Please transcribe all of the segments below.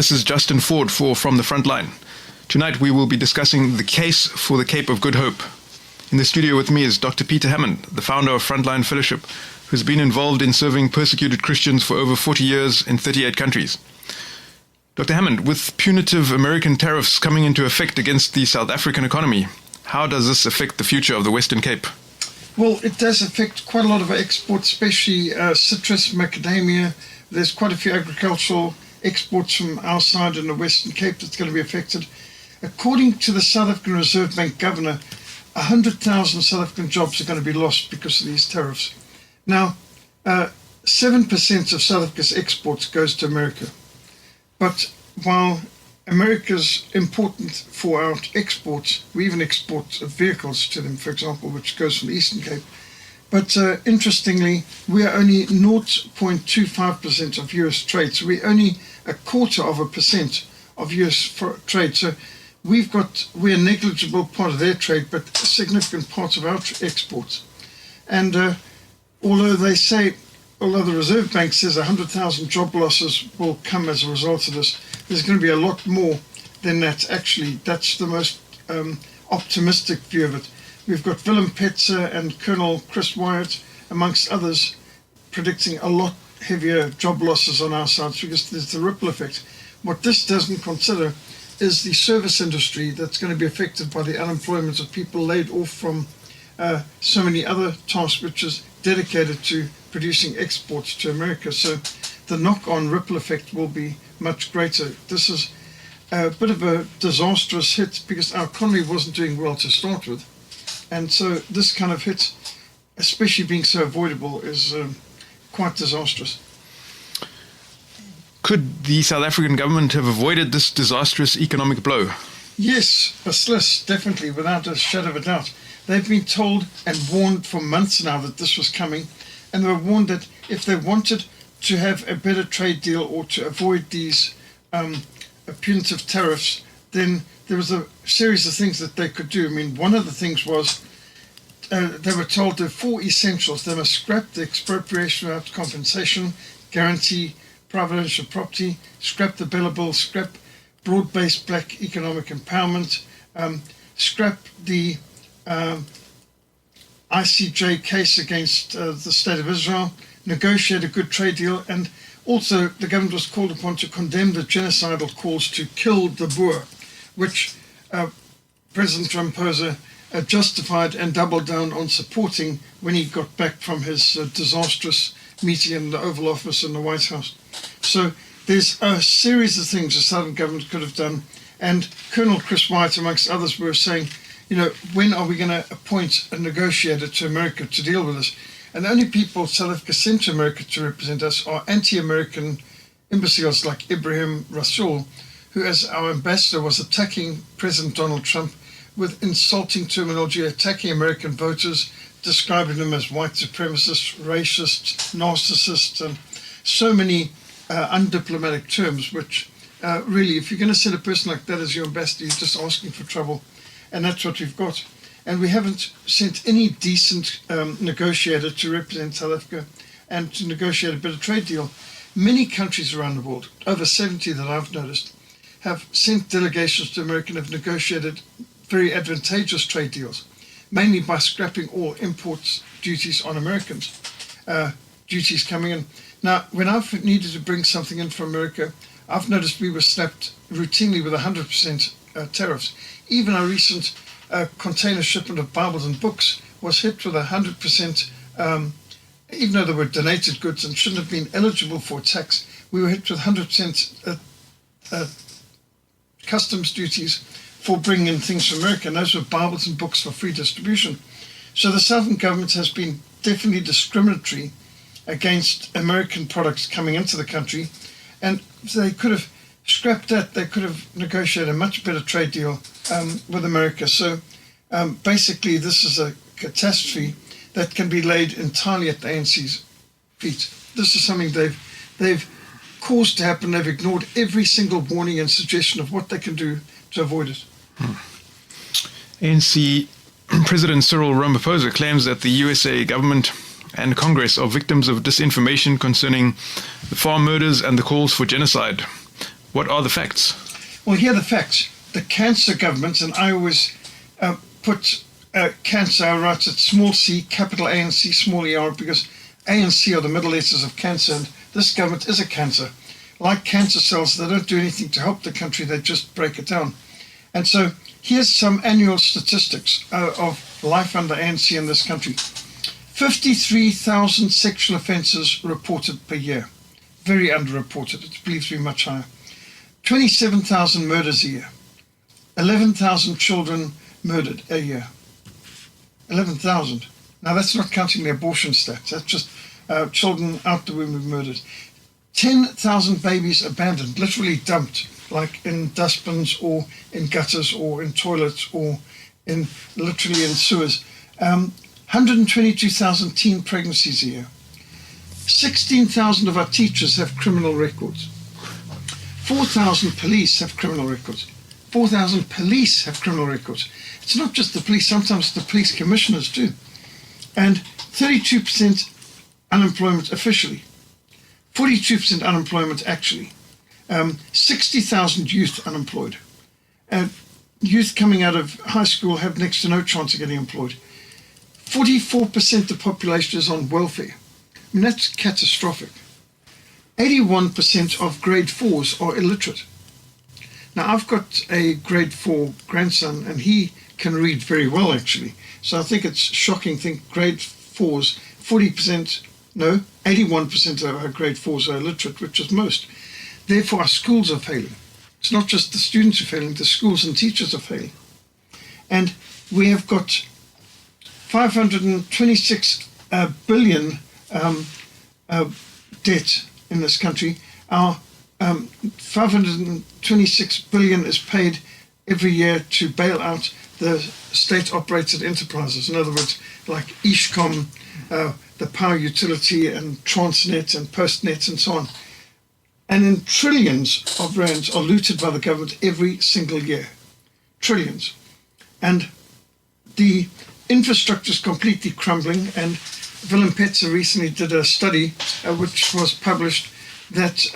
this is Justin Ford for From the Frontline. Tonight we will be discussing the case for the Cape of Good Hope. In the studio with me is Dr. Peter Hammond, the founder of Frontline Fellowship, who's been involved in serving persecuted Christians for over 40 years in 38 countries. Dr. Hammond, with punitive American tariffs coming into effect against the South African economy, how does this affect the future of the Western Cape? Well, it does affect quite a lot of our exports, especially citrus, macadamia. There's quite a few agricultural exports from our side in the Western Cape that's going to be affected. According to the South African Reserve Bank governor, 100,000 South African jobs are going to be lost because of these tariffs. Now, 7% of South Africa's exports goes to America. But while America's important for our exports, we even export vehicles to them, for example, which goes from the Eastern Cape. But interestingly, we are only 0.25% of US trade. So we're only 0.25% of US trade. So we're a negligible part of their trade, but a significant part of our exports. And although the Reserve Bank says 100,000 job losses will come as a result of this, there's going to be a lot more than that. Actually, that's the most optimistic view of it. We've got Willem Petzer and Colonel Chris Wyatt, amongst others, predicting a lot heavier job losses on our side because there's the ripple effect. What this doesn't consider is the service industry that's going to be affected by the unemployment of people laid off from so many other tasks, which is dedicated to producing exports to America. So the knock-on ripple effect will be much greater. This is a bit of a disastrous hit because our economy wasn't doing well to start with. And so this kind of hit, especially being so avoidable, is quite disastrous. Could the South African government have avoided this disastrous economic blow? Yes, definitely, without a shadow of a doubt. They've been told and warned for months now that this was coming, and they were warned that if they wanted to have a better trade deal or to avoid these punitive tariffs, then there was a series of things that they could do. I mean, one of the things was they were told there are 4 essentials. They must scrap the expropriation without compensation, guarantee private ownership of property, scrap the Bella Bill, scrap broad-based black economic empowerment, scrap the ICJ case against the State of Israel, negotiate a good trade deal, and also the government was called upon to condemn the genocidal calls to kill the Boer, which President Ramaphosa justified and doubled down on supporting when he got back from his disastrous meeting in the Oval Office in the White House. So there's a series of things the Southern government could have done, and Colonel Chris Wyatt, amongst others, were saying, when are we going to appoint a negotiator to America to deal with this? And the only people South Africa sent to America to represent us are anti-American imbeciles like Ibrahim Rasool, who, as our ambassador, was attacking President Donald Trump with insulting terminology, attacking American voters, describing them as white supremacists, racists, narcissists, and so many undiplomatic terms, which really, if you're going to send a person like that as your ambassador, you're just asking for trouble. And that's what we've got. And we haven't sent any decent negotiator to represent South Africa and to negotiate a better trade deal. Many countries around the world, over 70 that I've noticed, have sent delegations to America and have negotiated very advantageous trade deals, mainly by scrapping all imports duties on Americans, duties coming in. Now, when I've needed to bring something in from America, I've noticed we were slapped routinely with 100% tariffs. Even our recent container shipment of Bibles and books was hit with 100%, even though they were donated goods and shouldn't have been eligible for tax, we were hit with 100% customs duties for bringing in things from America, and those were Bibles and books for free distribution. So the Southern government has been definitely discriminatory against American products coming into the country, and they could have scrapped that. They could have negotiated a much better trade deal with America. So basically this is a catastrophe that can be laid entirely at the ANC's feet. This is something they've caused to happen. They've ignored every single warning and suggestion of what they can do to avoid it. ANC President Cyril Ramaphosa claims that the USA government and Congress are victims of disinformation concerning the farm murders and the calls for genocide. What are the facts? Well, here are the facts. The cancer government, and I always put cancer, I write it small c, capital A and C, small ER, because A and C are the middle letters of cancer, and this government is a cancer. Like cancer cells, they don't do anything to help the country, they just break it down. And so here's some annual statistics of life under ANC in this country. 53,000 sexual offences reported per year. Very underreported. It's believed to be much higher. 27,000 murders a year. 11,000 children murdered a year. 11,000. Now that's not counting the abortion stats. That's just children out the womb murdered. 10,000 babies abandoned, literally dumped, like in dustbins or in gutters or in toilets or literally in sewers. 122,000 teen pregnancies a year. 16,000 of our teachers have criminal records. 4,000 police have criminal records. 4,000 police have criminal records. It's not just the police, sometimes the police commissioners do. And 32% unemployment officially. 42% unemployment actually. 60,000 youth unemployed. Youth coming out of high school have next to no chance of getting employed. 44% of the population is on welfare. I mean, that's catastrophic. 81% of grade 4s are illiterate. Now, I've got a grade 4 grandson, and he can read very well, actually. So I think it's shocking. Think grade 4s, 81% of our grade 4s are illiterate, which is most. Therefore, our schools are failing. It's not just the students who are failing, the schools and teachers are failing. And we have got 526 billion debt in this country. Our 526 billion is paid every year to bail out the state-operated enterprises. In other words, like Ishcom, the power utility, and Transnet and Postnet and so on. And then trillions of rands are looted by the government every single year. Trillions. And the infrastructure is completely crumbling, and Willem Petzer recently did a study which was published that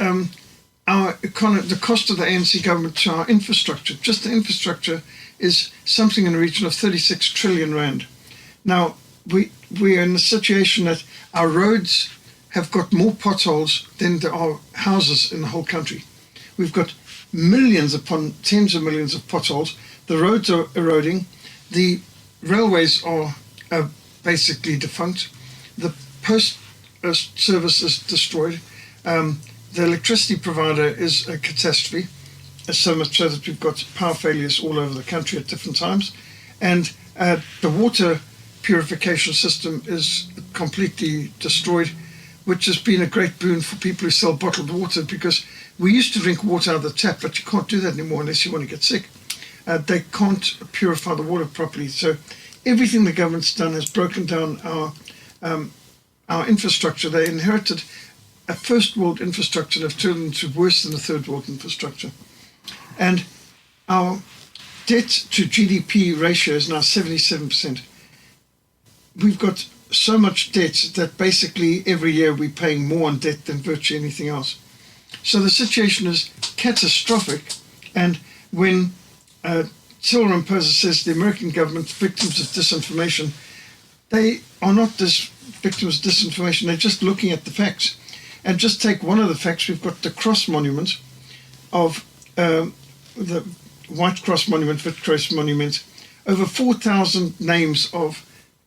the cost of the ANC government to our infrastructure, just the infrastructure, is something in the region of 36 trillion rand. Now, we are in a situation that our roads have got more potholes than there are houses in the whole country. We've got millions upon tens of millions of potholes. The roads are eroding. The railways are basically defunct. The post service is destroyed. The electricity provider is a catastrophe, so much so that we've got power failures all over the country at different times. And the water purification system is completely destroyed, which has been a great boon for people who sell bottled water, because we used to drink water out of the tap, but you can't do that anymore unless you want to get sick. They can't purify the water properly. So everything the government's done has broken down our infrastructure. They inherited a first world infrastructure and have turned it into worse than a third world infrastructure. And our debt to GDP ratio is now 77%. We've got so much debt that basically every year we're paying more on debt than virtually anything else. So the situation is catastrophic. And when Cyril Ramaphosa says the American government victims of disinformation, they are not victims of disinformation, they're just looking at the facts. And just take one of the facts, we've got the cross monument of the White Cross Monument, Witcross Monument, over 4,000 names of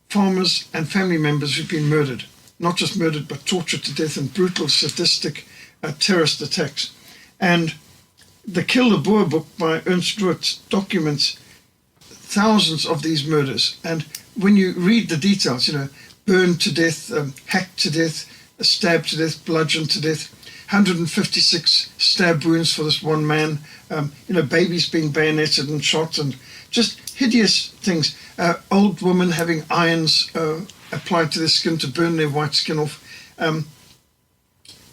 farmers and family members who've been murdered. Not just murdered, but tortured to death in brutal, sadistic terrorist attacks. And the Kill the Boer book by Ernst Roth documents thousands of these murders. And when you read the details, burned to death, hacked to death, stabbed to death, bludgeoned to death, 156 stab wounds for this one man, babies being bayoneted and shot, and just hideous things. Old women having irons applied to their skin to burn their white skin off.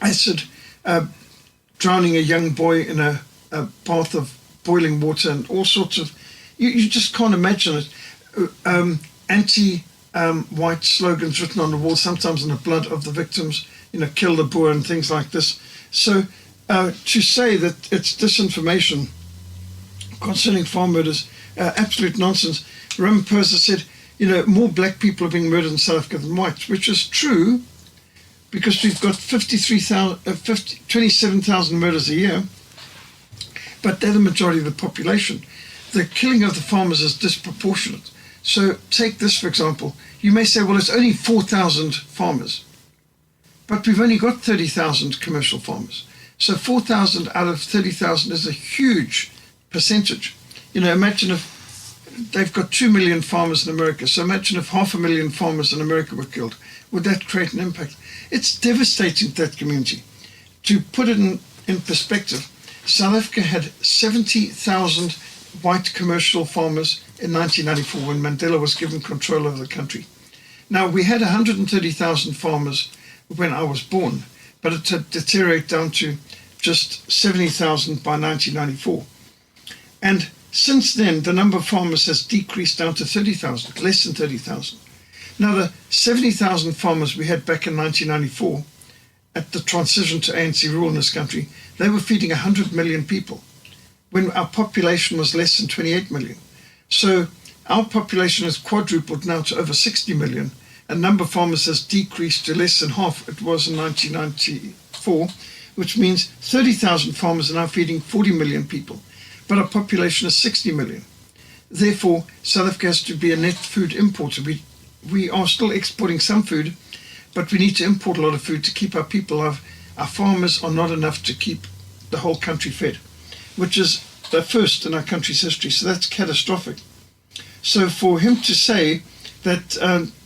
Acid, drowning a young boy in a bath of boiling water, and all sorts of... You just can't imagine it. Anti-white slogans written on the wall, sometimes in the blood of the victims, kill the Boer and things like this. So to say that it's disinformation concerning farm murders, absolute nonsense. Ramaphosa said, more black people are being murdered in South Africa than whites, which is true because we've got 27,000 murders a year, but they're the majority of the population. The killing of the farmers is disproportionate. So take this, for example. You may say, well, it's only 4,000 farmers, but we've only got 30,000 commercial farmers. So 4,000 out of 30,000 is a huge percentage. Imagine if they've got 2 million farmers in America. So imagine if 500,000 farmers in America were killed. Would that create an impact? It's devastating to that community. To put it in perspective, South Africa had 70,000 white commercial farmers in 1994 when Mandela was given control of the country. Now, we had 130,000 farmers when I was born, but it had deteriorated down to just 70,000 by 1994. And since then, the number of farmers has decreased down to 30,000, less than 30,000. Now, the 70,000 farmers we had back in 1994, at the transition to ANC rule in this country, they were feeding 100 million people when our population was less than 28 million. So our population has quadrupled now to over 60 million, and number of farmers has decreased to less than half it was in 1994, which means 30,000 farmers are now feeding 40 million people, but our population is 60 million. Therefore, South Africa has to be a net food importer. We are still exporting some food, but we need to import a lot of food to keep our people alive. Our farmers are not enough to keep the whole country fed, which is the first in our country's history. So that's catastrophic. So for him to say that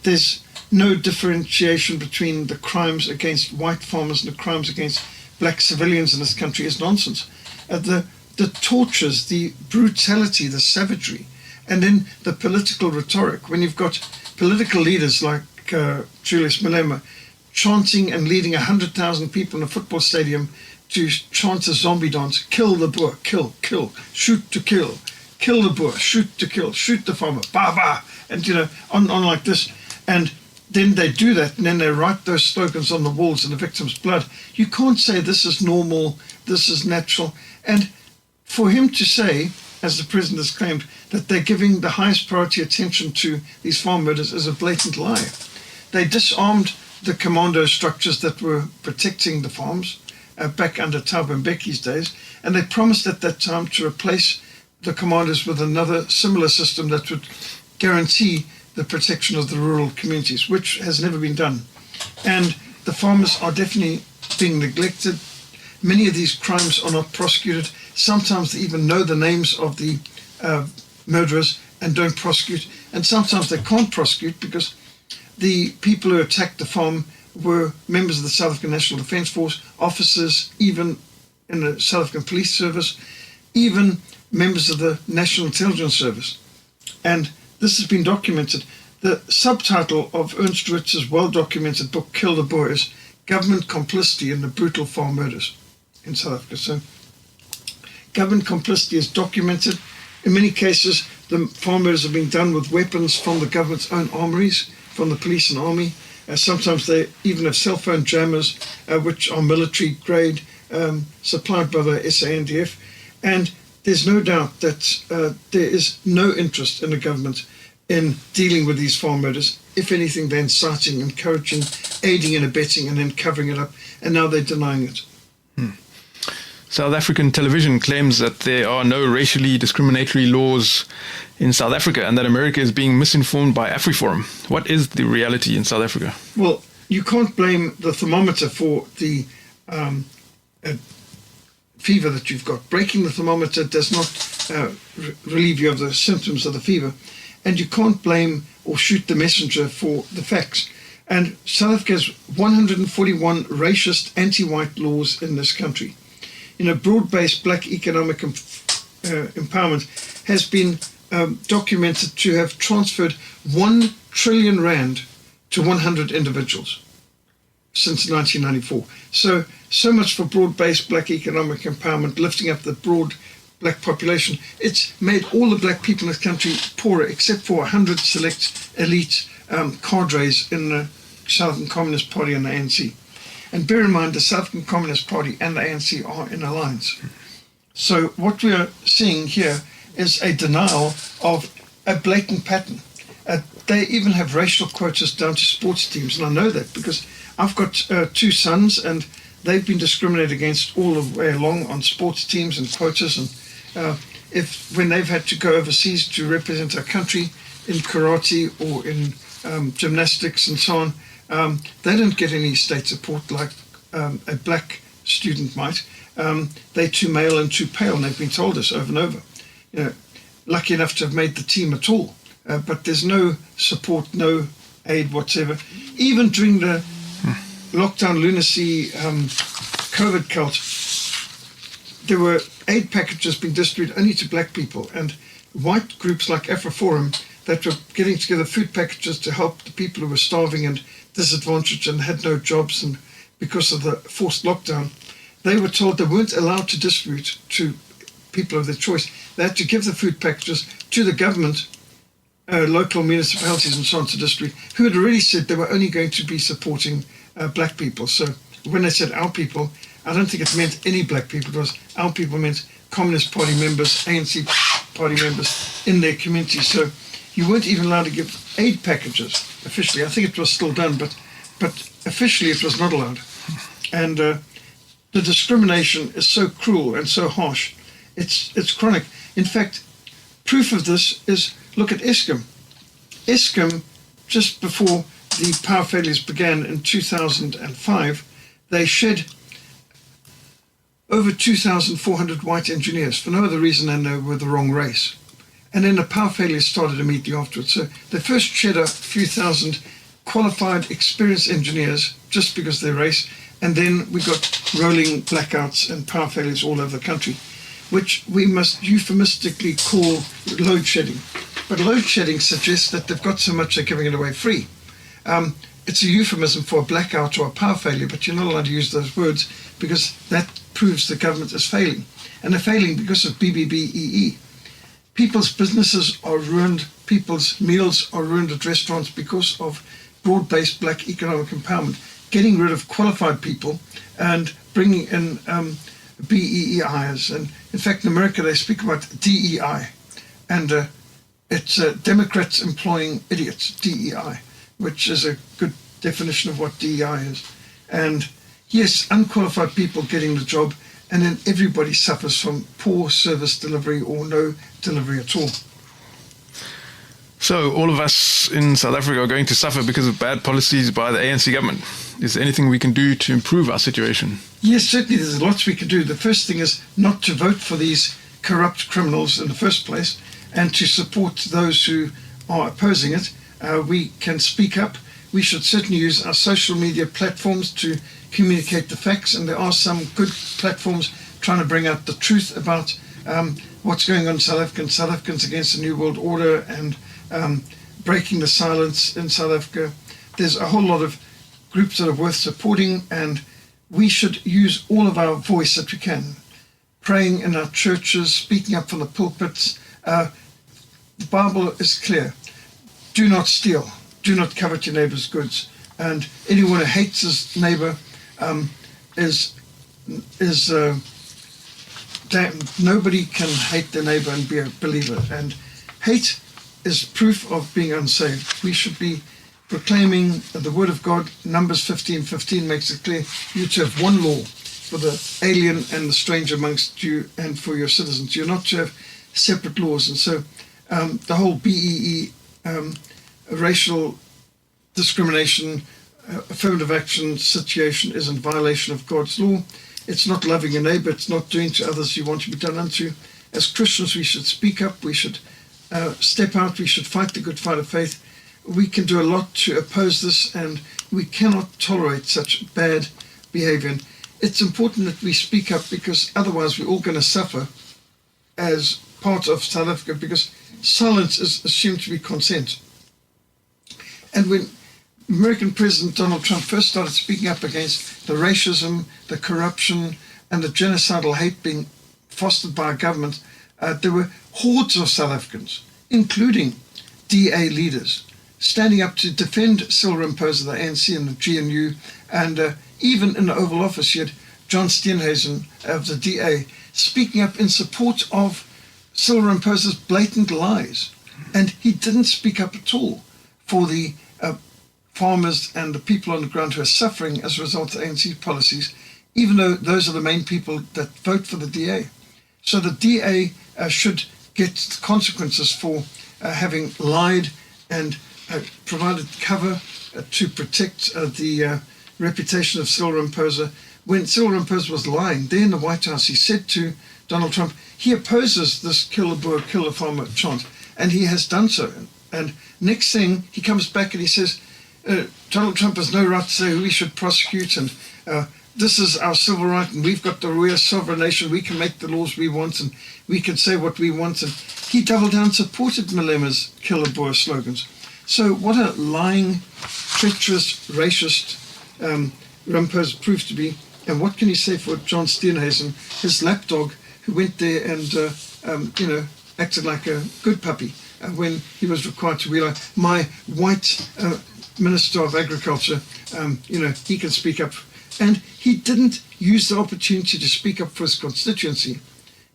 there's no differentiation between the crimes against white farmers and the crimes against black civilians in this country is nonsense. The tortures, the brutality, the savagery, and then the political rhetoric. When you've got political leaders like Julius Malema chanting and leading 100,000 people in a football stadium to chant a zombie dance, kill the Boer, kill, shoot to kill the Boer, shoot to kill, shoot the farmer, bah, bah, and on like this. And then they do that, and then they write those slogans on the walls in the victim's blood. You can't say this is normal, this is natural. And for him to say, as the president has claimed, that they're giving the highest priority attention to these farm murders is a blatant lie. They disarmed the commando structures that were protecting the farms back under Thabo Mbeki's days, and they promised at that time to replace the commandos with another similar system that would guarantee the protection of the rural communities, which has never been done. And the farmers are definitely being neglected. Many of these crimes are not prosecuted. Sometimes they even know the names of the murderers and don't prosecute. And sometimes they can't prosecute because the people who attacked the farm were members of the South African National Defence Force, officers even in the South African Police Service, even members of the National Intelligence Service. And this has been documented. The subtitle of Ernst Ritz's well-documented book, Kill the Boer, is Government Complicity in the Brutal Farm Murders in South Africa. So government complicity is documented. In many cases, the farm murders have been done with weapons from the government's own armories, from the police and army. Sometimes they even have cell phone jammers, which are military grade, supplied by the SANDF. And there's no doubt that there is no interest in the government in dealing with these farm murders. If anything, they're inciting, encouraging, aiding and abetting, and then covering it up. And now they're denying it. South African television claims that there are no racially discriminatory laws in South Africa and that America is being misinformed by AfriForum. What is the reality in South Africa? Well, you can't blame the thermometer for the fever that you've got. Breaking the thermometer does not relieve you of the symptoms of the fever. And you can't blame or shoot the messenger for the facts. And South Africa has 141 racist, anti-white laws in this country. Broad-based black economic empowerment has been documented to have transferred 1 trillion rand to 100 individuals since 1994. So much for broad-based black economic empowerment, lifting up the broad black population. It's made all the black people in this country poorer, except for 100 select elite cadres in the Southern Communist Party and the ANC. And bear in mind, the South African Communist Party and the ANC are in alliance. So what we are seeing here is a denial of a blatant pattern. They even have racial quotas down to sports teams, and I know that because I've got two sons, and they've been discriminated against all the way along on sports teams and quotas. And when they've had to go overseas to represent our country in karate or in gymnastics and so on, they don't get any state support like a black student might. They're too male and too pale, and they've been told this over and over. Lucky enough to have made the team at all, but there's no support, no aid whatsoever. Even during the lockdown lunacy COVID cult, there were aid packages being distributed only to black people, and white groups like AfroForum that were getting together food packages to help the people who were starving and disadvantaged and had no jobs, and because of the forced lockdown, they were told they weren't allowed to distribute to people of their choice. They had to give the food packages to the government, local municipalities and so on to distribute, who had already said they were only going to be supporting black people. So when they said our people, I don't think it meant any black people. It was our people meant Communist Party members, ANC Party members in their community. So you weren't even allowed to give aid packages officially. I think it was still done, but officially it was not allowed. And the discrimination is so cruel and so harsh. It's chronic. In fact, proof of this is, look at Eskom. Eskom, just before the power failures began in 2005, they shed over 2,400 white engineers for no other reason than they were the wrong race. And then the power failures started immediately afterwards. So they first shed a few thousand qualified, experienced engineers just because of their race, and then we got rolling blackouts and power failures all over the country, which we must euphemistically call load shedding. But load shedding suggests that they've got so much they're giving it away free. It's a euphemism for a blackout or a power failure, but you're not allowed to use those words because that proves the government is failing. And they're failing because of BBBEE. People's businesses are ruined, people's meals are ruined at restaurants because of broad-based black economic empowerment, getting rid of qualified people and bringing in BEEIs. And in fact, in America, they speak about DEI. And it's Democrats employing idiots, DEI, which is a good definition of what DEI is. And yes, unqualified people getting the job, and then everybody suffers from poor service delivery or no delivery at all. So all of us in South Africa are going to suffer because of bad policies by the ANC government. Is there anything we can do to improve our situation? Yes, certainly there's lots we can do. The first thing is not to vote for these corrupt criminals in the first place and to support those who are opposing it. We can speak up. We should certainly use our social media platforms to communicate the facts, and there are some good platforms trying to bring out the truth about what's going on in South Africa, South Africans against the New World Order, and breaking the silence in South Africa. There's a whole lot of groups that are worth supporting, and we should use all of our voice that we can. Praying in our churches, speaking up from the pulpits. The Bible is clear. Do not steal. Do not covet your neighbor's goods. And anyone who hates his neighbor is damned. Nobody can hate their neighbor and be a believer. And hate is proof of being unsaved. We should be proclaiming the word of God. Numbers 15:15 makes it clear. You to have one law for the alien and the stranger amongst you and for your citizens. You're not to have separate laws. And so the whole BEE racial discrimination, affirmative action situation is in violation of God's law. It's not loving your neighbor. It's not doing to others you want to be done unto. As Christians, we should speak up. We should step out. We should fight the good fight of faith. We can do a lot to oppose this, and we cannot tolerate such bad behavior. And it's important that we speak up, because otherwise we're all going to suffer as part of South Africa, because silence is assumed to be consent. And when American President Donald Trump first started speaking up against the racism, the corruption, and the genocidal hate being fostered by our government, there were hordes of South Africans, including DA leaders, standing up to defend Cyril Ramaphosa, the ANC and the GNU, and even in the Oval Office, you had John Steenhuisen of the DA speaking up in support of Cyril Ramaphosa's blatant lies. And he didn't speak up at all for the farmers and the people on the ground who are suffering as a result of ANC policies, even though those are the main people that vote for the DA. So the DA should get consequences for having lied and provided cover to protect the reputation of Cyril Ramaphosa. When Cyril Ramaphosa was lying there in the White House, he said to Donald Trump, he opposes this kill the Boer, kill the farmer chant, and he has done so. And next thing, he comes back and he says, Donald Trump has no right to say who we should prosecute, and this is our civil right, and we've got the real sovereign nation. We can make the laws we want, and we can say what we want. And he doubled down, supported Malema's kill the Boer slogans. So what a lying, treacherous, racist Ramaphosa proved to be. And what can you say for John Steenhuisen, his lapdog, who went there and acted like a good puppy when he was required to wheel out. My white Minister of Agriculture, he can speak up. And he didn't use the opportunity to speak up for his constituency.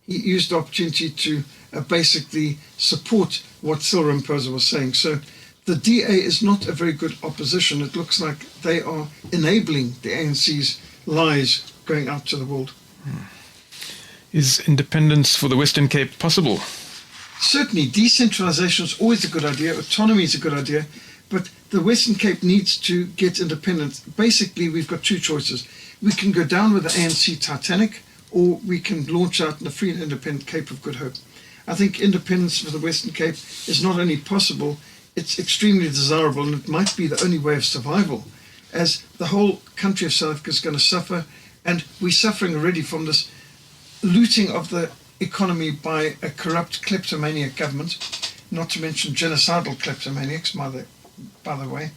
He used the opportunity to basically support what Cyril Ramaphosa was saying. So the DA is not a very good opposition. It looks like they are enabling the ANC's lies going out to the world. Is independence for the Western Cape possible? Certainly, decentralization is always a good idea. Autonomy is a good idea. But the Western Cape needs to get independence. Basically, we've got two choices. We can go down with the ANC Titanic, or we can launch out in the free and independent Cape of Good Hope. I think independence for the Western Cape is not only possible, it's extremely desirable, and it might be the only way of survival, as the whole country of South Africa is going to suffer, and we're suffering already from this looting of the economy by a corrupt kleptomaniac government, not to mention genocidal kleptomaniacs, by the way,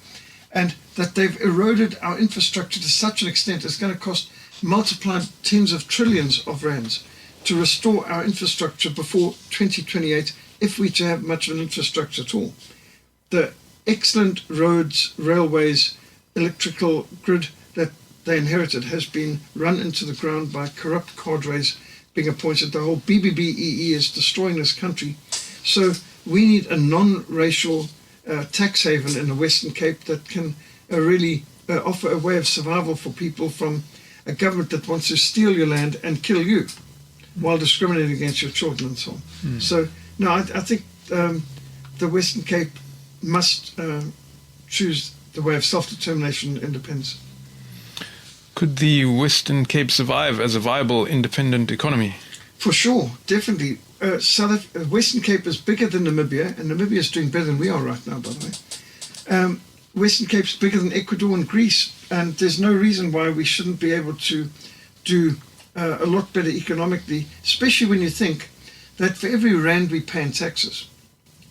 and that they've eroded our infrastructure to such an extent it's going to cost multiplied tens of trillions of rands to restore our infrastructure before 2028, if we're to have much of an infrastructure at all. The excellent roads, railways, electrical grid that they inherited has been run into the ground by corrupt cadres being appointed. The whole BBBEE is destroying this country. So we need a non-racial tax haven in the Western Cape that can really offer a way of survival for people from a government that wants to steal your land and kill you while discriminating against your children and so on. So, no, I think the Western Cape must choose the way of self-determination and independence. Could the Western Cape survive as a viable independent economy? For sure, definitely. Western Cape is bigger than Namibia, and Namibia is doing better than we are right now, by the way. Western Cape's bigger than Ecuador and Greece, and there's no reason why we shouldn't be able to do a lot better economically, especially when you think that for every rand we pay in taxes,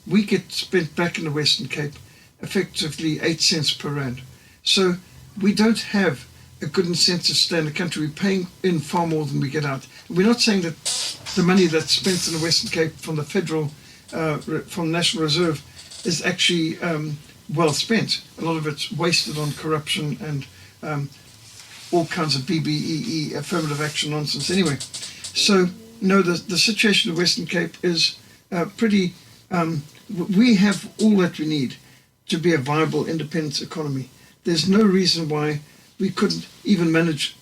we get spent back in the Western Cape effectively 8 cents per rand. So we don't have a good incentive to stay in the country. We're paying in far more than we get out. We're not saying that the money that's spent in the Western Cape from the federal, from the National Reserve is actually well spent. A lot of it's wasted on corruption and all kinds of BBEE, affirmative action nonsense anyway. So, no, the situation of the Western Cape is pretty, we have all that we need to be a viable independent economy. There's no reason why we couldn't even manage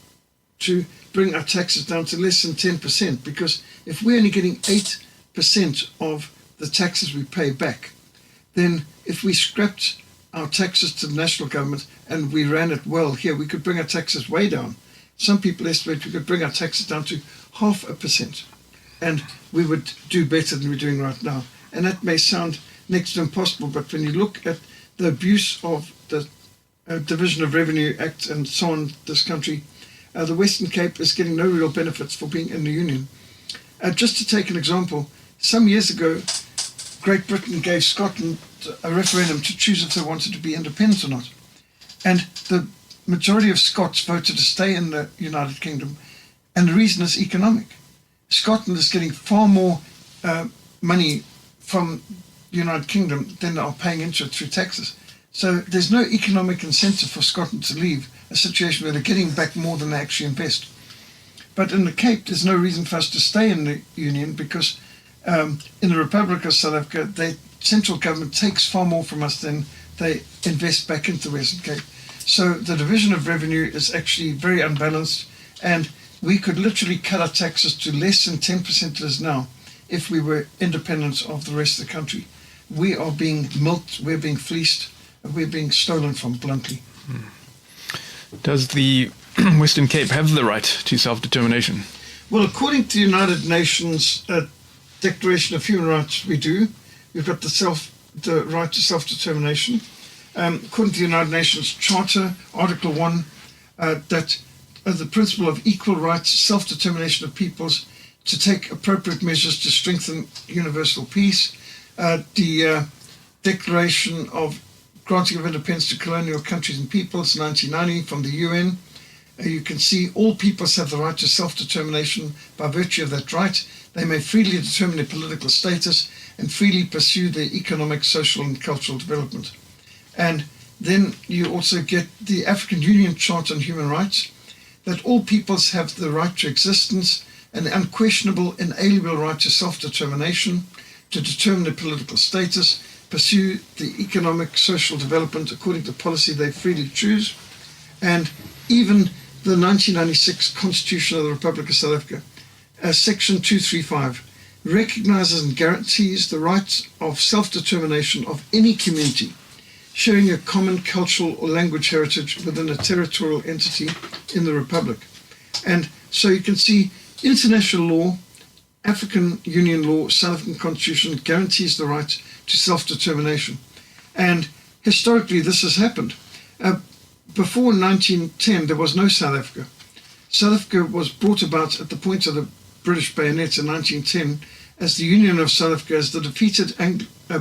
to bring our taxes down to less than 10%, because if we're only getting 8% of the taxes we pay back, then if we scrapped our taxes to the national government and we ran it well here, we could bring our taxes way down. Some people estimate we could bring our taxes down to 0.5%, and we would do better than we're doing right now. And that may sound next to impossible, but when you look at the abuse of the Division of Revenue Act and so on this country, the Western Cape is getting no real benefits for being in the Union. Just to take an example, some years ago, Great Britain gave Scotland a referendum to choose if they wanted to be independent or not. And the majority of Scots voted to stay in the United Kingdom, and the reason is economic. Scotland is getting far more money from the United Kingdom than they are paying into it through taxes. So there's no economic incentive for Scotland to leave a situation where they're getting back more than they actually invest. But in the Cape, there's no reason for us to stay in the Union because in the Republic of South Africa, the central government takes far more from us than they invest back into the Western Cape. So the division of revenue is actually very unbalanced, and we could literally cut our taxes to less than 10% it is now if we were independent of the rest of the country. We are being milked, we're being fleeced, we're being stolen from, bluntly. Does the Western Cape have the right to self-determination? Well, according to the United Nations Declaration of Human Rights, we do. We've got the right to self-determination. According to the United Nations Charter, Article 1, that the principle of equal rights, self-determination of peoples to take appropriate measures to strengthen universal peace. The Declaration of Granting of Independence to Colonial Countries and Peoples, 1990, from the UN. You can see all peoples have the right to self-determination by virtue of that right. They may freely determine their political status and freely pursue their economic, social and cultural development. And then you also get the African Union Charter on Human Rights, that all peoples have the right to existence and the unquestionable, inalienable right to self-determination, to determine their political status, pursue the economic, social development according to policy they freely choose. And even the 1996 Constitution of the Republic of South Africa, Section 235, recognizes and guarantees the right of self-determination of any community sharing a common cultural or language heritage within a territorial entity in the Republic. And so you can see international law, African Union law, South African Constitution guarantees the right to self-determination. And historically this has happened. Before 1910 there was no South Africa. South Africa was brought about at the point of the British bayonet in 1910 as the Union of South Africa, as the defeated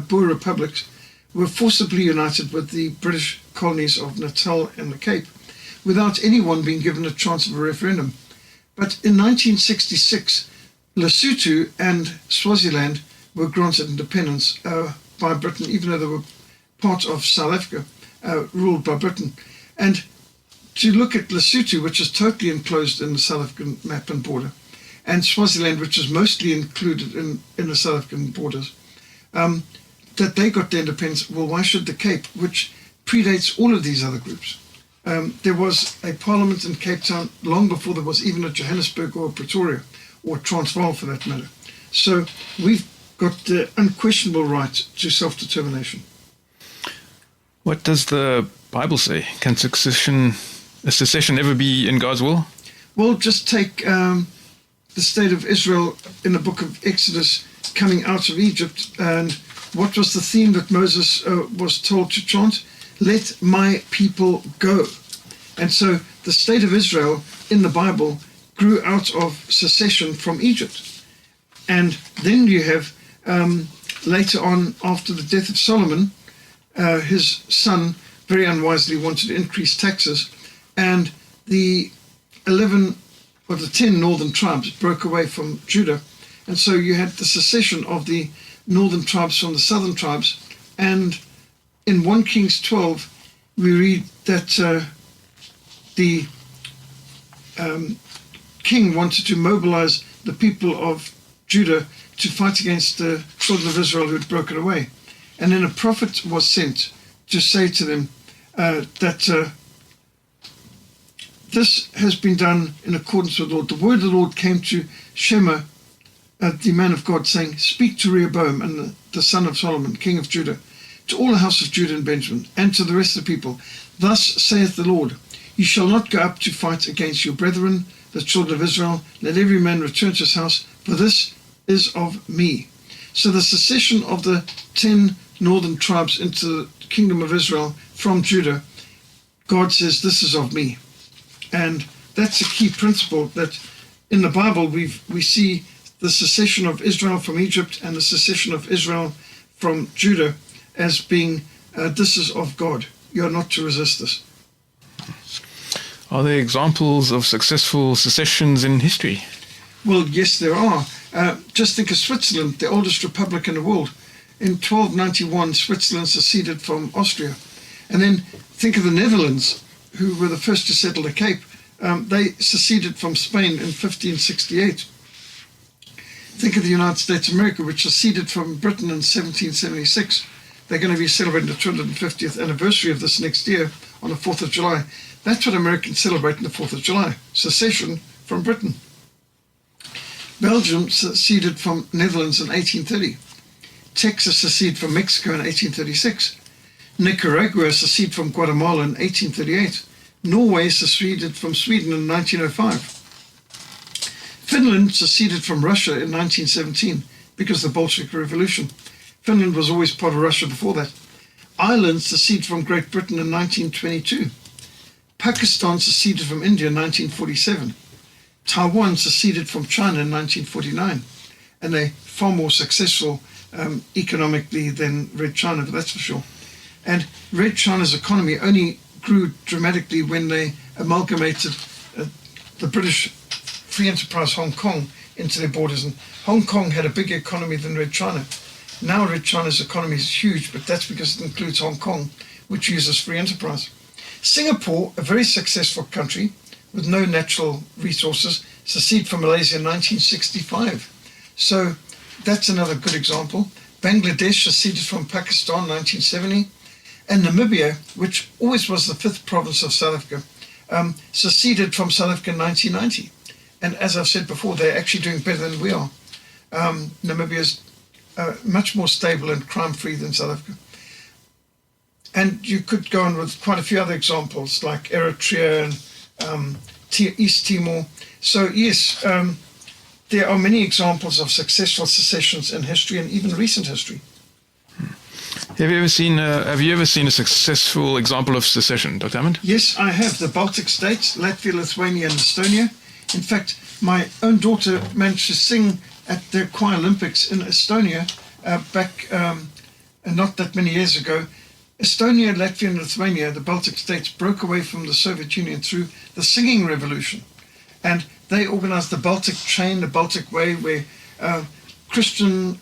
Boer republics were forcibly united with the British colonies of Natal and the Cape without anyone being given a chance of a referendum. But in 1966, Lesotho and Swaziland were granted independence by Britain, even though they were part of South Africa, ruled by Britain. And to look at Lesotho, which is totally enclosed in the South African map and border, and Swaziland, which is mostly included in the South African borders, that they got their independence. Well, why should the Cape, which predates all of these other groups? There was a parliament in Cape Town long before there was even a Johannesburg or a Pretoria or Transvaal for that matter. So we've got the unquestionable right to self-determination. What does the Bible say? Can secession ever be in God's will? Well, just take the state of Israel in the book of Exodus coming out of Egypt, and what was the theme that Moses was told to chant? Let my people go. And so the state of Israel in the Bible grew out of secession from Egypt. And then you have later on, after the death of Solomon, his son very unwisely wanted to increase taxes, and the 10 northern tribes broke away from Judah. And so you had the secession of the northern tribes from the southern tribes. And in 1 Kings 12, we read that the king wanted to mobilize the people of Judah to fight against the children of Israel who had broken away. And then a prophet was sent to say to them that this has been done in accordance with the Lord. The word of the Lord came to Shema, the man of God, saying, speak to Rehoboam and the son of Solomon, king of Judah, to all the house of Judah and Benjamin, and to the rest of the people. Thus saith the Lord, you shall not go up to fight against your brethren, the children of Israel. Let every man return to his house, for this is of me. So the secession of the 10 northern tribes into the kingdom of Israel from Judah, God says, this is of me. And that's a key principle that in the Bible we see the secession of Israel from Egypt and the secession of Israel from Judah as being, this is of God. You are not to resist this. Are there examples of successful secessions in history? Well, yes, there are. Just think of Switzerland, the oldest republic in the world. In 1291, Switzerland seceded from Austria. And then think of the Netherlands, who were the first to settle the Cape. They seceded from Spain in 1568. Think of the United States of America, which seceded from Britain in 1776. They're going to be celebrating the 250th anniversary of this next year on the 4th of July. That's what Americans celebrate on the 4th of July, secession from Britain. Belgium seceded from Netherlands in 1830. Texas seceded from Mexico in 1836. Nicaragua seceded from Guatemala in 1838. Norway seceded from Sweden in 1905. Finland seceded from Russia in 1917 because of the Bolshevik Revolution. Finland was always part of Russia before that. Ireland seceded from Great Britain in 1922. Pakistan seceded from India in 1947. Taiwan seceded from China in 1949. And they're far more successful economically than Red China, but that's for sure. And Red China's economy only grew dramatically when they amalgamated the British free enterprise Hong Kong into their borders. And Hong Kong had a bigger economy than Red China. Now Red China's economy is huge, but that's because it includes Hong Kong, which uses free enterprise. Singapore, a very successful country with no natural resources, seceded from Malaysia in 1965. So that's another good example. Bangladesh seceded from Pakistan in 1970. And Namibia, which always was the fifth province of South Africa, seceded from South Africa in 1990. And as I've said before, they're actually doing better than we are. Namibia is much more stable and crime-free than South Africa. And you could go on with quite a few other examples, like Eritrea and East Timor. So yes, there are many examples of successful secessions in history and even recent history. Have you ever seen a successful example of secession, Dr. Hammond? Yes, I have. The Baltic states, Latvia, Lithuania, and Estonia. In fact, my own daughter managed to sing at the Choir Olympics in Estonia back not that many years ago. Estonia, Latvia, and Lithuania, the Baltic states, broke away from the Soviet Union through the singing revolution. And they organized the Baltic Chain, the Baltic Way, where Christian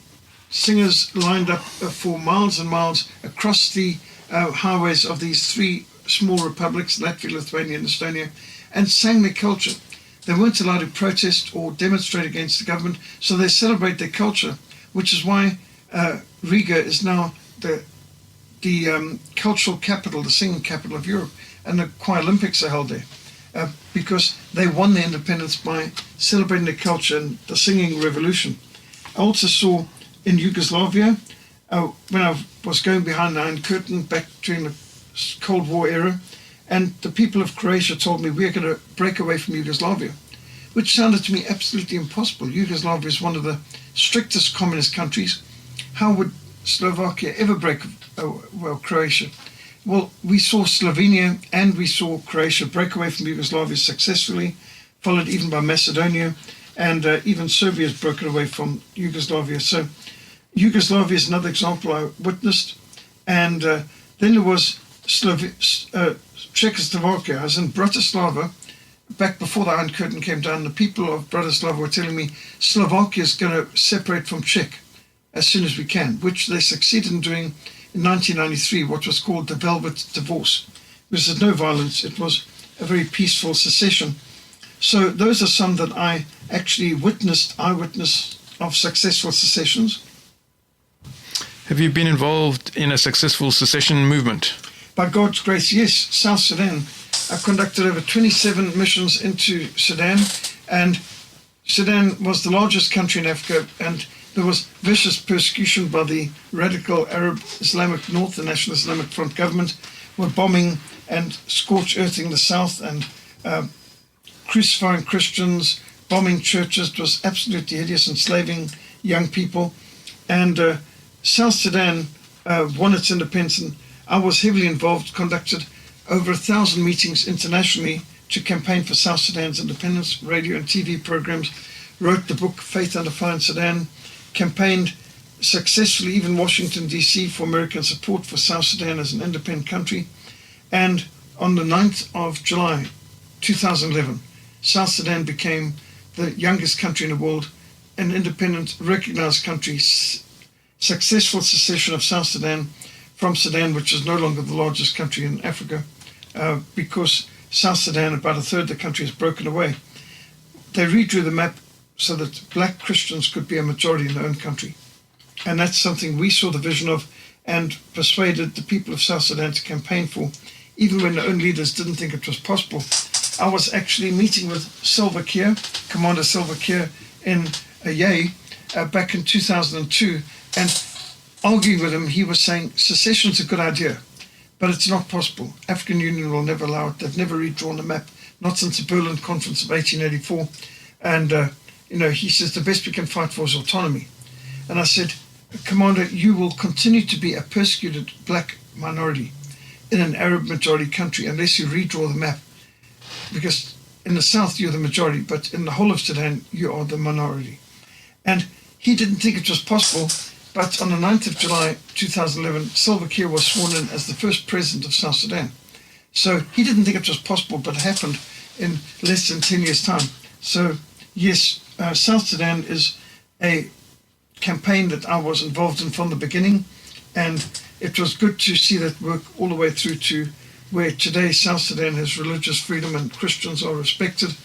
singers lined up for miles and miles across the highways of these three small republics, Latvia, Lithuania, and Estonia, and sang their culture. They weren't allowed to protest or demonstrate against the government, so they celebrate their culture, which is why Riga is now the cultural capital, the singing capital of Europe, and the Choir Olympics are held there because they won their independence by celebrating their culture and the singing revolution. I also saw in Yugoslavia, when I was going behind the Iron Curtain back during the Cold War era, and the people of Croatia told me we're going to break away from Yugoslavia, which sounded to me absolutely impossible. Yugoslavia is one of the strictest communist countries. How would Slovakia ever break Croatia? Well, we saw Slovenia and we saw Croatia break away from Yugoslavia successfully, followed even by Macedonia, and even Serbia has broken away from Yugoslavia. So Yugoslavia is another example I witnessed. And then there was Czechoslovakia. I was in Bratislava back before the Iron Curtain came down. The people of Bratislava were telling me Slovakia is going to separate from Czech as soon as we can, which they succeeded in doing in 1993, what was called the Velvet Divorce. Because there's no violence, it was a very peaceful secession. So those are some that I actually eyewitness of successful secessions. Have you been involved in a successful secession movement? By God's grace, yes. South Sudan. I conducted over 27 missions into Sudan, and Sudan was the largest country in Africa, and there was vicious persecution by the radical Arab Islamic North, the National Islamic Front government, were bombing and scorch-earthing the south and crucifying Christians, bombing churches. It was absolutely hideous, enslaving young people. And South Sudan won its independence, and I was heavily involved, conducted over 1,000 meetings internationally to campaign for South Sudan's independence, radio and TV programs, wrote the book Faith Under Fire in Sudan, campaigned successfully even in Washington, D.C. for American support for South Sudan as an independent country. And on the 9th of July 2011, South Sudan became the youngest country in the world, an independent, recognized country. Successful secession of South Sudan from Sudan, which is no longer the largest country in Africa, because South Sudan, about a third of the country, has broken away. They redrew the map so that black Christians could be a majority in their own country. And that's something we saw the vision of and persuaded the people of South Sudan to campaign for, even when their own leaders didn't think it was possible. I was actually meeting with Salva Kiir, Commander Salva Kiir, in Yei back in 2002, and arguing with him, he was saying secession's a good idea, but it's not possible. African Union will never allow it. They've never redrawn the map, not since the Berlin Conference of 1884. And, he says the best we can fight for is autonomy. And I said, Commander, you will continue to be a persecuted black minority in an Arab majority country unless you redraw the map. Because in the south, you're the majority, but in the whole of Sudan, you are the minority. And he didn't think it was possible, but on the 9th of July 2011, Salva Kiir was sworn in as the first president of South Sudan. So he didn't think it was possible, but it happened in less than 10 years' time. So yes, South Sudan is a campaign that I was involved in from the beginning, and it was good to see that work all the way through to where today South Sudan has religious freedom and Christians are respected,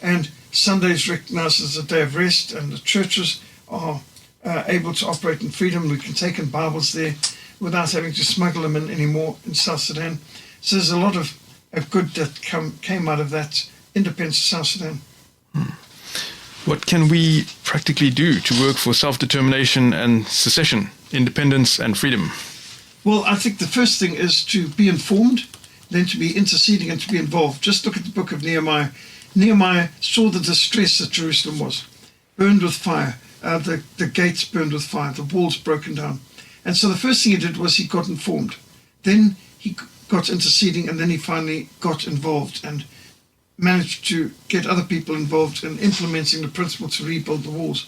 and Sunday is recognized as a day of rest, and the churches are able to operate in freedom. We can take in Bibles there without having to smuggle them in anymore in South Sudan. So there's a lot of good that came out of that independence of South Sudan. What can we practically do to work for self-determination and secession, independence and freedom? Well, I think the first thing is to be informed, then to be interceding and to be involved. Just look at the book of Nehemiah. Nehemiah saw the distress that Jerusalem was, burned with fire, the gates burned with fire, the walls broken down. And so the first thing he did was he got informed. Then he got interceding, and then he finally got involved and managed to get other people involved in implementing the principle to rebuild the walls.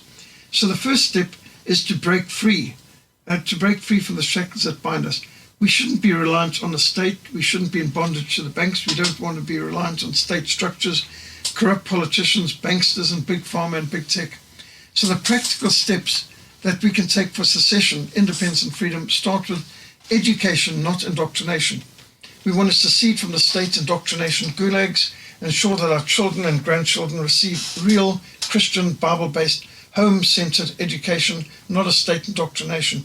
So the first step is to break free from the shackles that bind us. We shouldn't be reliant on the state. We shouldn't be in bondage to the banks. We don't want to be reliant on state structures, corrupt politicians, banksters, and big pharma and big tech. So the practical steps that we can take for secession, independence, and freedom start with education, not indoctrination. We want to secede from the state indoctrination gulags and ensure that our children and grandchildren receive real Christian, Bible-based, home-centered education, not a state indoctrination.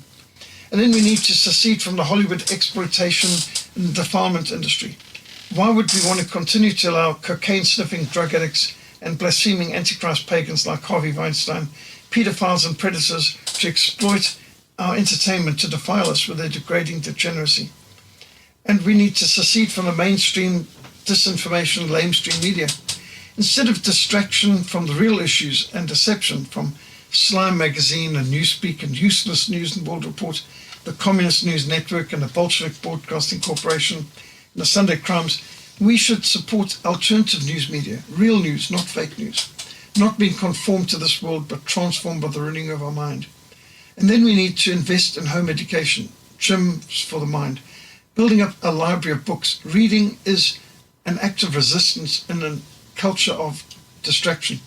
And then we need to secede from the Hollywood exploitation and defilement industry. Why would we want to continue to allow cocaine-sniffing drug addicts and blaspheming antichrist pagans like Harvey Weinstein, pedophiles and predators to exploit our entertainment to defile us with their degrading degeneracy? And we need to secede from the mainstream disinformation, lamestream media. Instead of distraction from the real issues and deception from Slime Magazine and Newspeak and Useless News and World Report, the Communist News Network and the Bolshevik Broadcasting Corporation and the Sunday Crimes, we should support alternative news media, real news, not fake news, not being conformed to this world but transformed by the renewing of our mind. And then we need to invest in home education, gyms for the mind, building up a library of books. Reading is an act of resistance in a culture of distraction.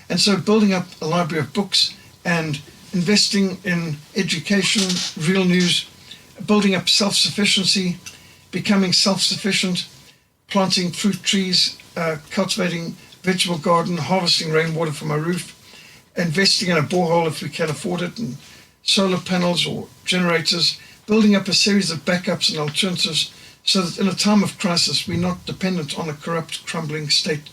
And so building up a library of books and investing in education, real news, building up self-sufficiency, becoming self-sufficient, planting fruit trees, cultivating vegetable garden, harvesting rainwater from our roof, investing in a borehole if we can afford it, and solar panels or generators, building up a series of backups and alternatives so that in a time of crisis we're not dependent on a corrupt, crumbling state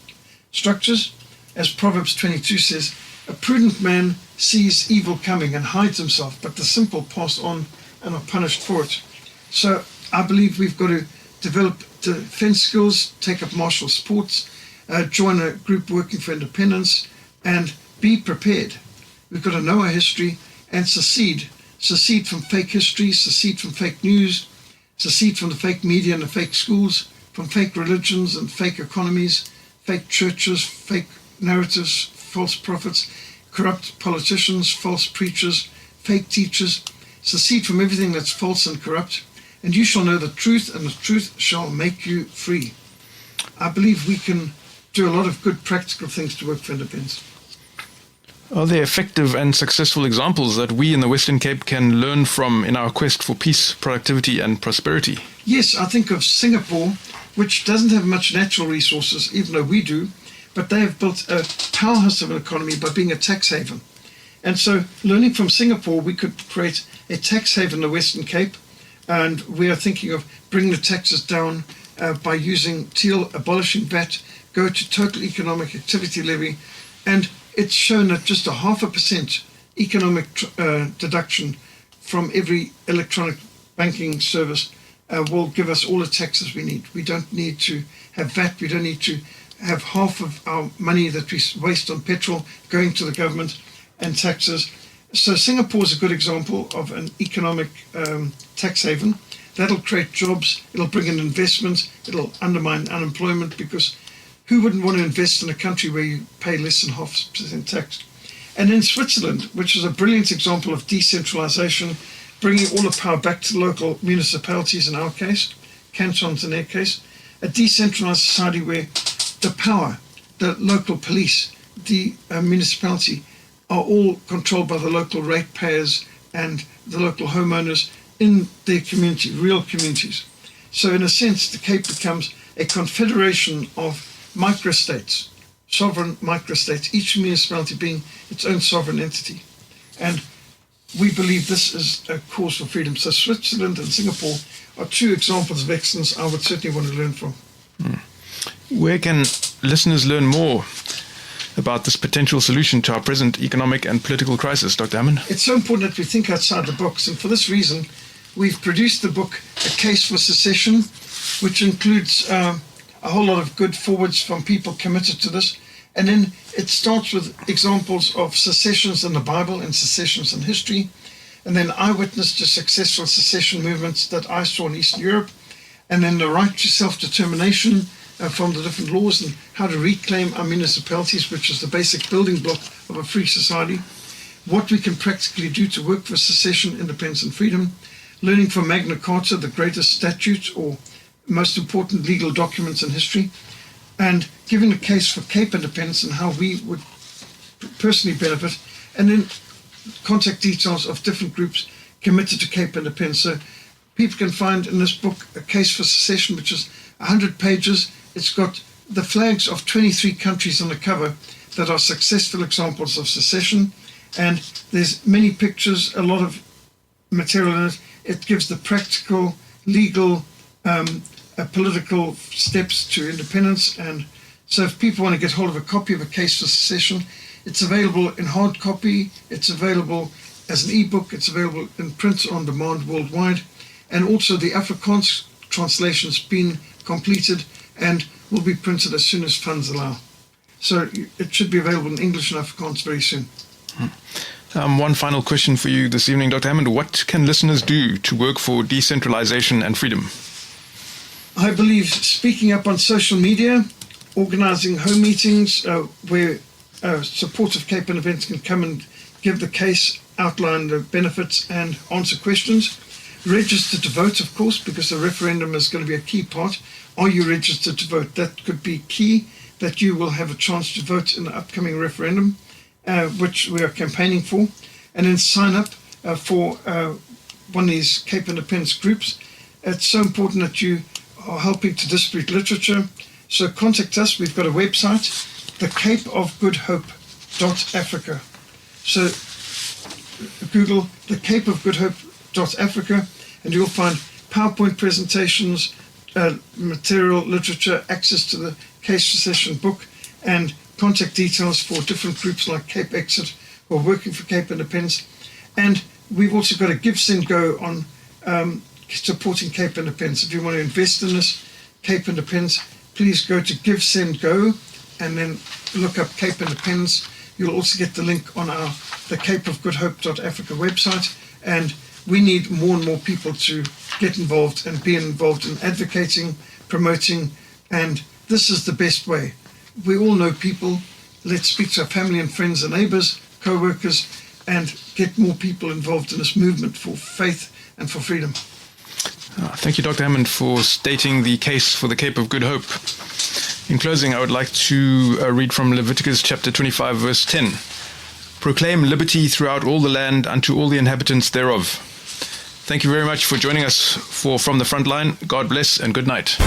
structures. As Proverbs 22 says, a prudent man sees evil coming and hides himself, but the simple pass on and are punished for it. So I believe we've got to develop defense skills, take up martial sports, join a group working for independence, and be prepared. We've got to know our history and secede from fake history, secede from fake news, secede from the fake media and the fake schools, from fake religions and fake economies, fake churches, fake narratives, false prophets, corrupt politicians, false preachers, fake teachers. Secede from everything that's false and corrupt, and you shall know the truth, and the truth shall make you free. I believe we can do a lot of good practical things to work for independence. Are there effective and successful examples that we in the Western Cape can learn from in our quest for peace, productivity and prosperity? Yes, I think of Singapore, which doesn't have much natural resources, even though we do, but they have built a powerhouse of an economy by being a tax haven. And so, learning from Singapore, we could create a tax haven in the Western Cape, and we are thinking of bringing the taxes down by using TEAL, abolishing VAT, go to total economic activity levy, and it's shown that just a 0.5% economic deduction from every electronic banking service will give us all the taxes we need. We don't need to have VAT, we don't need to have half of our money that we waste on petrol going to the government and taxes. So Singapore is a good example of an economic tax haven. That'll create jobs, it'll bring in investment, it'll undermine unemployment, because who wouldn't want to invest in a country where you pay less than 0.5% tax? And in Switzerland, which is a brilliant example of decentralization, bringing all the power back to local municipalities in our case, cantons in their case, a decentralized society where the power, the local police, the municipality are all controlled by the local ratepayers and the local homeowners in their community, real communities. So in a sense, the Cape becomes a confederation of microstates, sovereign microstates, each municipality being its own sovereign entity. And we believe this is a cause for freedom. So Switzerland and Singapore are two examples of excellence I would certainly want to learn from. Where can listeners learn more about this potential solution to our present economic and political crisis, Dr. Hammond? It's so important that we think outside the box, and for this reason, we've produced the book, A Case for Secession, which includes a whole lot of good forwards from people committed to this. And then it starts with examples of secessions in the Bible and secessions in history, and then eyewitness to successful secession movements that I saw in Eastern Europe, and then the right to self-determination from the different laws and how to reclaim our municipalities, which is the basic building block of a free society, what we can practically do to work for secession, independence and freedom, learning from Magna Carta, the greatest statute or most important legal documents in history, and giving a case for Cape independence and how we would personally benefit, and then contact details of different groups committed to Cape independence. So people can find in this book A Case for Secession, which is 100 pages. It's got the flags of 23 countries on the cover that are successful examples of secession, and there's many pictures, a lot of material in it. It gives the practical, legal, political steps to independence. And so if people want to get hold of a copy of A Case for Secession, it's available in hard copy, it's available as an ebook, it's available in print on demand worldwide, and also the Afrikaans translation's been completed and will be printed as soon as funds allow. So it should be available in English and Afrikaans very soon. One final question for you this evening, Dr. Hammond. What can listeners do to work for decentralization and freedom? I believe speaking up on social media, organizing home meetings where supportive Cape independence can come and give the case, outline the benefits and answer questions. Register to vote, of course, because the referendum is going to be a key part. Are you registered to vote? That could be key, that you will have a chance to vote in the upcoming referendum, which we are campaigning for. And then sign up for one of these Cape independence groups. It's so important that you are helping to distribute literature. So contact us. We've got a website, thecapeofgoodhope.africa. So Google the Cape of Good Hope.africa, and you'll find PowerPoint presentations, material, literature, access to the Case Secession book, and contact details for different groups like Cape Exit who are working for Cape independence. And we've also got a Give, Send, Go on supporting Cape independence. If you want to invest in this Cape independence, please go to Give, Send, Go and then look up Cape independence. You'll also get the link on the capeofgoodhope.africa website. And we need more and more people to get involved and be involved in advocating, promoting, and this is the best way. We all know people. Let's speak to our family and friends and neighbors, co-workers, and get more people involved in this movement for faith and for freedom. Thank you, Dr. Hammond, for stating the case for the Cape of Good Hope. In closing, I would like to read from Leviticus chapter 25, verse 10. proclaim liberty throughout all the land unto all the inhabitants thereof. Thank you very much for joining us for From the Frontline. God bless and good night.